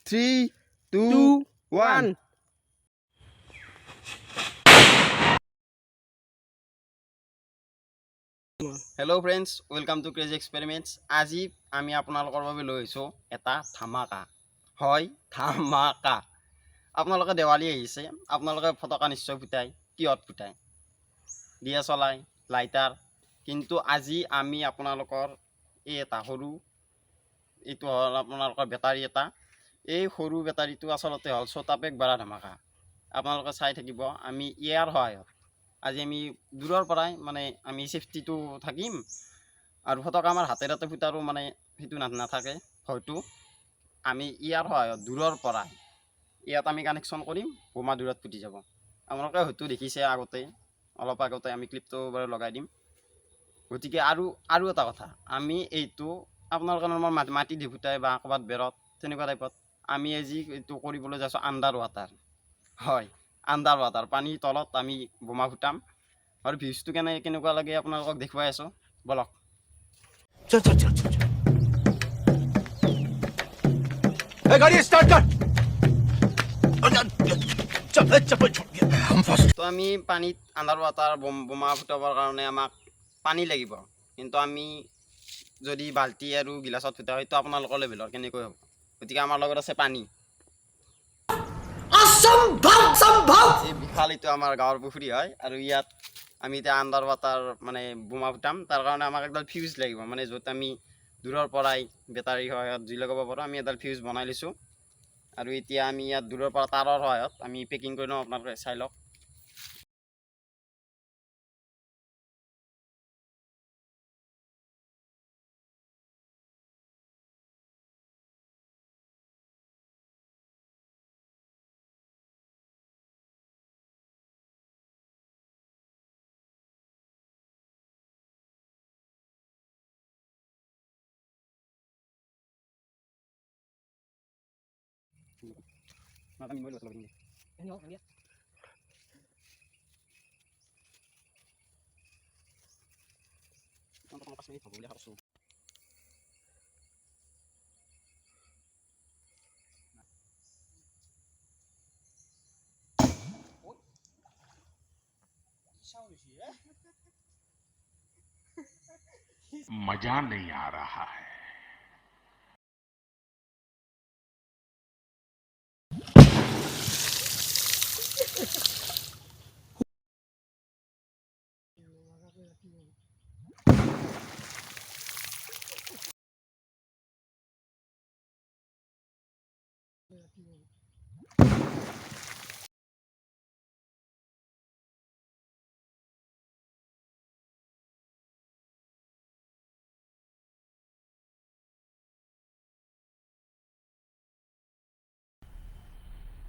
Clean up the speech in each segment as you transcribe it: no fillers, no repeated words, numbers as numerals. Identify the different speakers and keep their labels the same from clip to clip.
Speaker 1: 3, 2,
Speaker 2: 2,
Speaker 1: 1.
Speaker 2: 1.
Speaker 1: Hello friends, welcome to Crazy Experiments. আজি আমি আপোনালোকৰ বাবে লৈ আহিছোঁ এটা ধামাকা। হয়, ধামাকা। আপোনালোকে দেৱালী আহিছে, আপোনালোকে ফটকা নিশ্চয় ফুটাই, কিহত ফুটাই? দিয়া চলাই, লাইটাৰ। কিন্তু আজি আমি আপোনালোকৰ এই এটা সৰু, এইটো হ'ল আপোনালোকৰ বেটাৰী এটা। এই সৰু বেটাৰীটো আচলতে হ'ল ছোটাপেক বাৰা ধামাকা। আপোনালোকে চাই থাকিব, আমি ইয়াৰ সহায়ত আজি আমি দূৰৰ পৰাই মানে আমি চেফটিটো থাকিম আৰু ফটকা আমাৰ হাতেৰে ফুটাৰো মানে সেইটো নাথাকে। হয়তো আমি ইয়াৰ সহায়ত দূৰৰ পৰাই ইয়াত আমি কানেকশ্যন কৰিম, বোমা দূৰত ফুটি যাব। আপোনালোকে হয়তো দেখিছে আগতে, অলপ আগতে আমি ক্লিপটো বাৰু লগাই দিম। গতিকে আৰু এটা কথা, আমি এইটো আপোনালোকে নৰ্মেল মাটি দি ফুটাই বা ক'ৰবাত বেৰত তেনেকুৱা টাইপত, আমি আজি এইটো কৰিবলৈ যাইছোঁ আণ্ডাৰ ৱাটাৰ। হয়, আণ্ডাৰ ৱাটাৰ, পানীৰ তলত আমি বোমা ফুটাম আৰু ভিউজটো কেনেকুৱা লাগে আপোনালোকক দেখুৱাই আছোঁ, বলক।
Speaker 3: गाड़ी स्टार्ट कर
Speaker 1: তো আমি পানীত আণ্ডাৰ ৱাটাৰ বোমা ফুটাবৰ কাৰণে আমাক পানী লাগিব। কিন্তু আমি যদি বাল্টি আৰু গিলাচত ফুটা হয়তো আপোনালোকৰ লেভেলৰ কেনেকৈ হ'ব। গতিকে আমাৰ লগত আছে পানী। এই বিশাল এইটো আমাৰ গাঁৱৰ পুখুৰী হয় আৰু ইয়াত আমি এতিয়া আণ্ডাৰ ৱাটাৰ মানে বোমা ফুটাম। তাৰ কাৰণে আমাক এডাল ফিউজ লাগিব, মানে য'ত আমি দূৰৰ পৰাই বেটাৰীৰ সহায়ত জুই লগাব পাৰোঁ। আমি এডাল ফিউজ বনাই লৈছোঁ আৰু এতিয়া আমি ইয়াত দূৰৰ পৰা তাৰৰ সহায়ত আমি পেকিং কৰি লওঁ। আপোনালোকে চাই লওক।
Speaker 3: मजा नहीं आ रहा है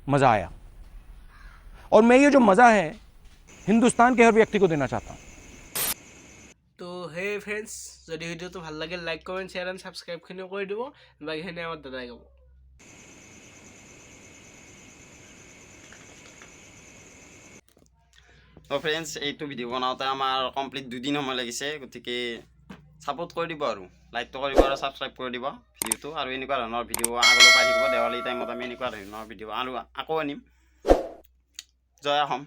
Speaker 4: मज़ा आया और मैं ये जो मज़ा है हिंदुस्तान के हर व्यक्ति को देना चाहता हूँ।
Speaker 2: তো হে ফ্ৰেণ্ডছ, যদি ভিডিঅ'টো ভাল লাগে লাইক কমেণ্ট শ্বেয়াৰ এণ্ড ছাবস্ক্ৰাইবখিনিও কৰি দিব। বাকীখিনি আমাৰ দাদাই ক'ব।
Speaker 1: তো ফ্ৰেণ্ডছ, এইটো ভিডিঅ' বনাওঁতে আমাৰ কমপ্লিট 2 দিন সময় লাগিছে। গতিকে ছাপোৰ্ট কৰি দিব আৰু লাইকটো কৰিব আৰু ছাবস্ক্ৰাইব কৰি দিব ভিডিঅ'টো। আৰু এনেকুৱা ধৰণৰ ভিডিঅ' আগলৈ পাই থাকিব। দেৱালী টাইমত আমি এনেকুৱা ধৰণৰ ভিডিঅ' আৰু আকৌ আনিম। জয় অসম।